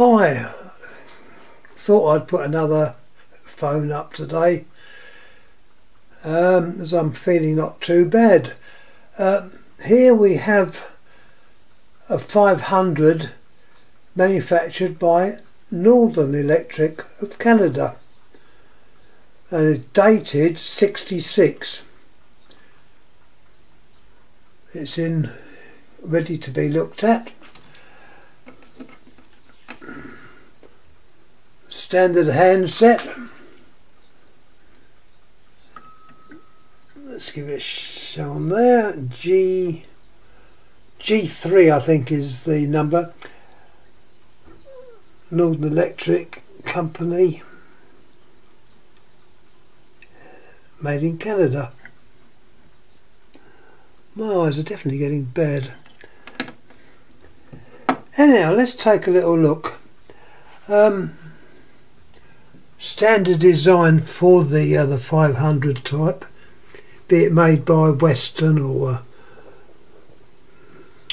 Hi, thought I'd put another phone up today as I'm feeling not too bad. Here we have a 500 manufactured by Northern Electric of Canada and it's dated 66. It's ready to be looked at. Standard handset. Let's give it a show on there. G3 I think is the number. Northern Electric Company, made in Canada. My eyes are definitely getting bad. Anyhow, let's take a little look. Standard design for the 500 type, be it made by Western or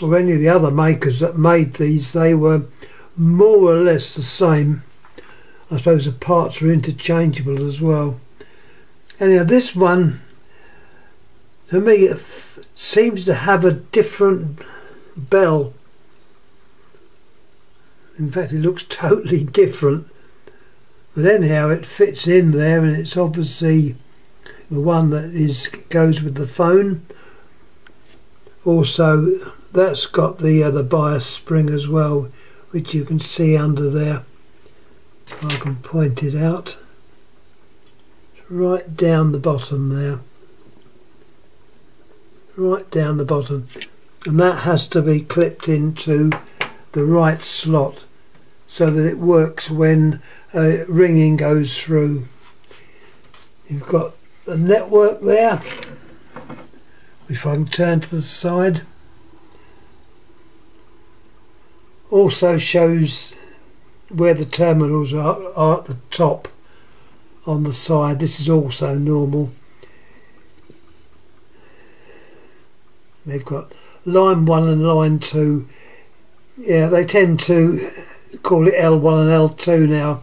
any of the other makers that made these. They were more or less the same. I suppose the parts are interchangeable as well. Anyhow, this one to me it seems to have a different bell. In fact, it looks totally different. But anyhow, it fits in there, and it's obviously the one that goes with the phone. Also, that's got the bias spring as well, which you can see under there. I can point it out. It's right down the bottom there. Right down the bottom. And that has to be clipped into the right slot so that it works when ringing goes through. You've got the network there. If I can turn to the side. Also shows where the terminals are at the top on the side. This is also normal. They've got line 1 and line 2. Yeah, they tend to call it L1 and L2 now.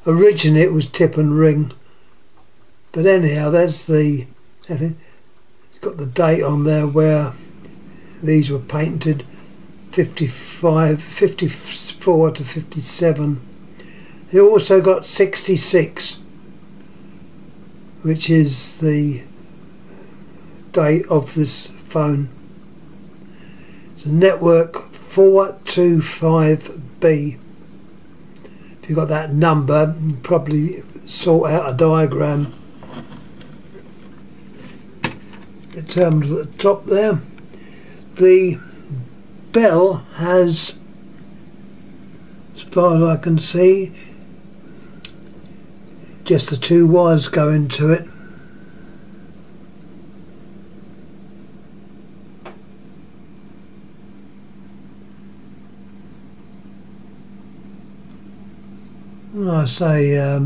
Originally it was tip and ring. But anyhow, there's I think it's got the date on there where these were patented. 54 to 57. It also got 66, which is the date of this phone. It's a network 425B. If you've got that number, you can probably sort out a diagram. The terminal at the top there. The bell has, as far as I can see, just the 2 wires going to it. I say I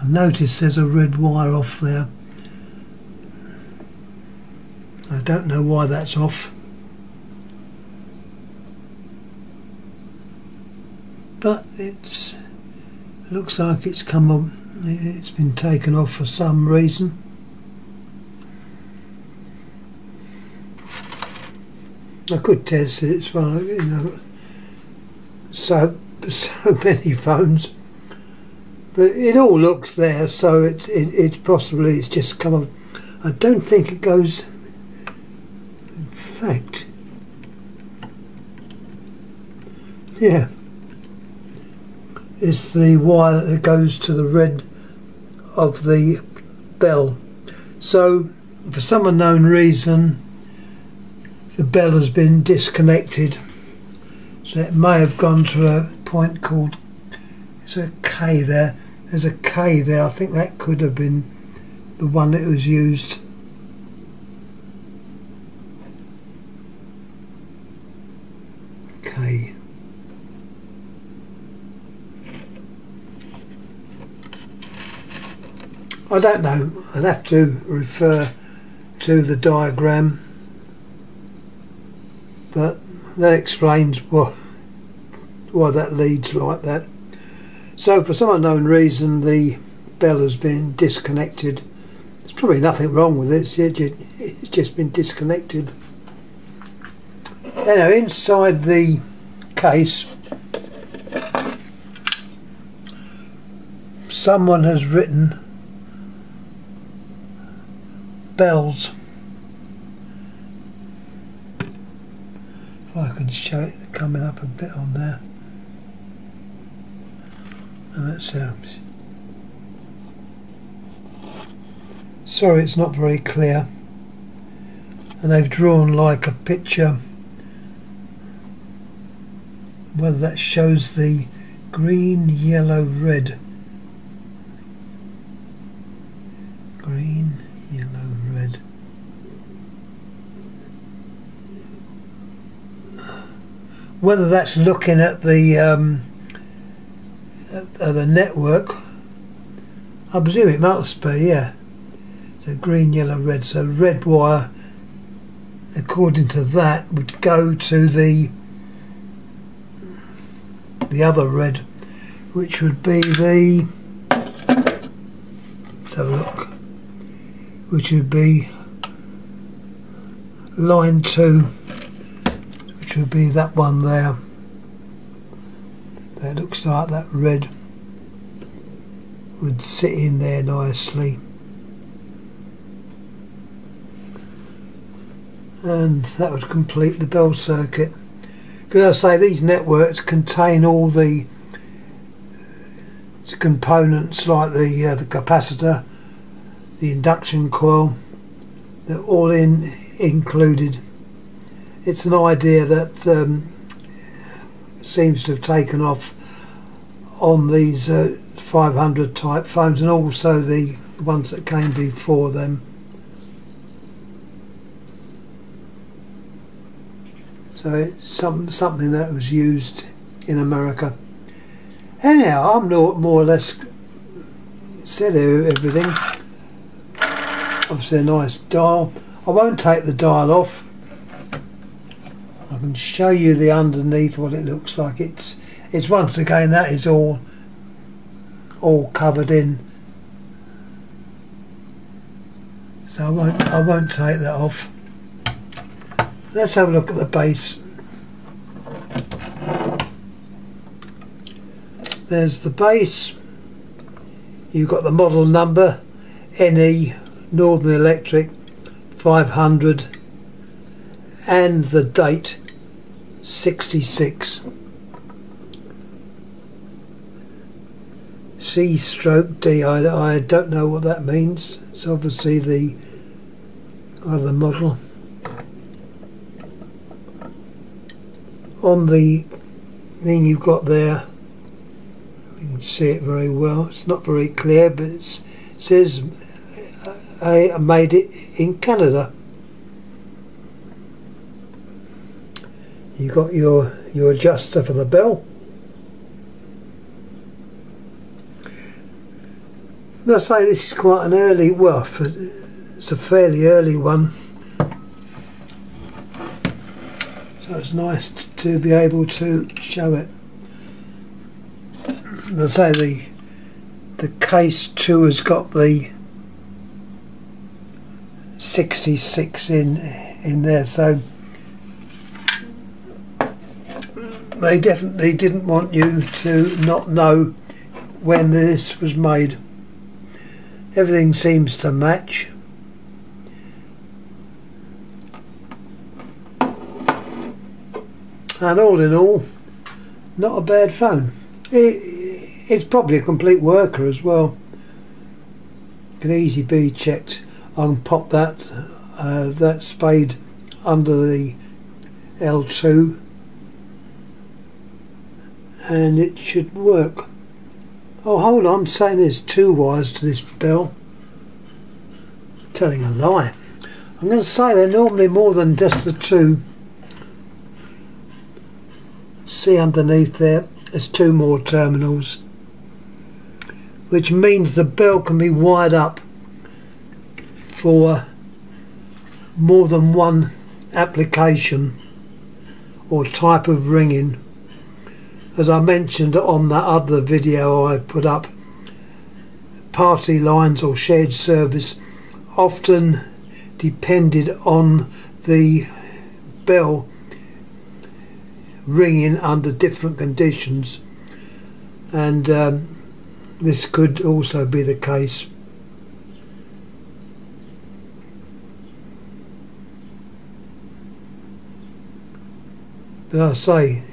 notice there's a red wire off there. I don't know why that's off, but it looks like it's come on. It's been taken off for some reason. I could test it. It's one, you know, so many phones, but it all looks there. So it's possibly it's just come on. I don't think it goes. In fact, yeah, it's the wire that goes to the red of the bell. So for some unknown reason the bell has been disconnected, so it may have gone to a point called, is there a K there? There's a K there. I think that could have been the one that was used. K. I don't know. I'd have to refer to the diagram. but that explains why that leads like that. So for some unknown reason the bell has been disconnected. There's probably nothing wrong with it, it's just been disconnected. Now inside the case someone has written bells. If I can show it coming up a bit on there. And that sounds... Sorry, it's not very clear. And they've drawn like a picture, whether that shows the green, yellow, red. Green, yellow, red. Whether that's looking at the network, I presume it must be, yeah. So green, yellow, red. So red wire, according to that, would go to the other red, which would be the, let's have a look, which would be line 2, which would be that one there. That looks like that red would sit in there nicely. And that would complete the bell circuit. Because I say these networks contain all the components like the capacitor, the induction coil, they're all included. It's an idea that seems to have taken off on these 500 type phones, and also the ones that came before them. So it's something that was used in America. Anyhow, I'm more or less said everything. Obviously a nice dial. I won't take the dial off. I can show you the underneath, what it looks like. It's once again, that is all covered in. So I won't take that off. Let's have a look at the base. There's the base. You've got the model number, NE, Northern Electric 500, and the date 66. C/D, I don't know what that means. It's obviously the other model. On the thing you've got there, you can see it very well. It's not very clear, but it says I made it in Canada. You've got your adjuster for the bell. I say this is quite an early, well, it's a fairly early one. So it's nice to be able to show it. As I say, the case 2 has got the 66 in there, so they definitely didn't want you to not know when this was made. Everything seems to match. And all in all, not a bad phone. It's probably a complete worker as well. Can easily be checked. I can pop that spade under the L2 and it should work. Oh, hold on, I'm saying there's 2 wires to this bell. Telling a lie. I'm going to say they're normally more than just the 2. See underneath there, there's 2 more terminals, which means the bell can be wired up for more than one application. or type of ringing. As I mentioned on that other video I put up, party lines or shared service often depended on the bell ringing under different conditions, and this could also be the case. But I say,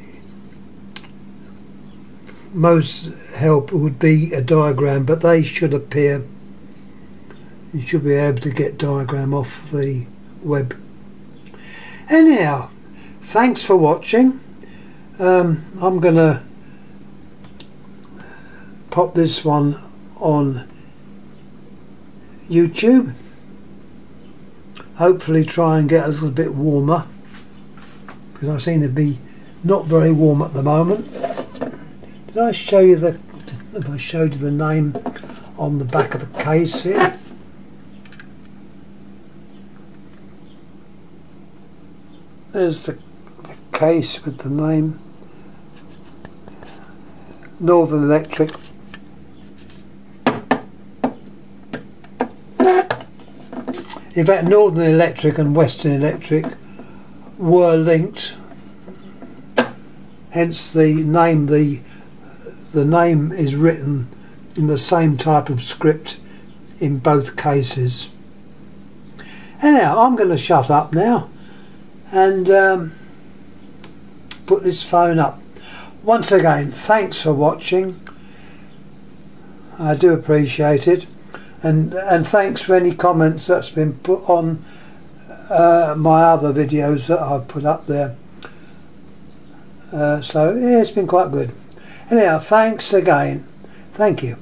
most help would be a diagram, but they should appear. You should be able to get diagram off the web. Anyhow, thanks for watching. I'm gonna pop this one on YouTube. Hopefully try and get a little bit warmer, because I seem to be not very warm at the moment. Did I show you if I showed you the name on the back of the case here? There's the case with the name. Northern Electric. In fact, Northern Electric and Western Electric were linked, hence the name. The name is written in the same type of script in both cases. Anyhow, I'm going to shut up now and put this phone up. Once again, thanks for watching. I do appreciate it, and thanks for any comments that's been put on my other videos that I've put up there. So yeah, it's been quite good. Anyhow, thanks again. Thank you.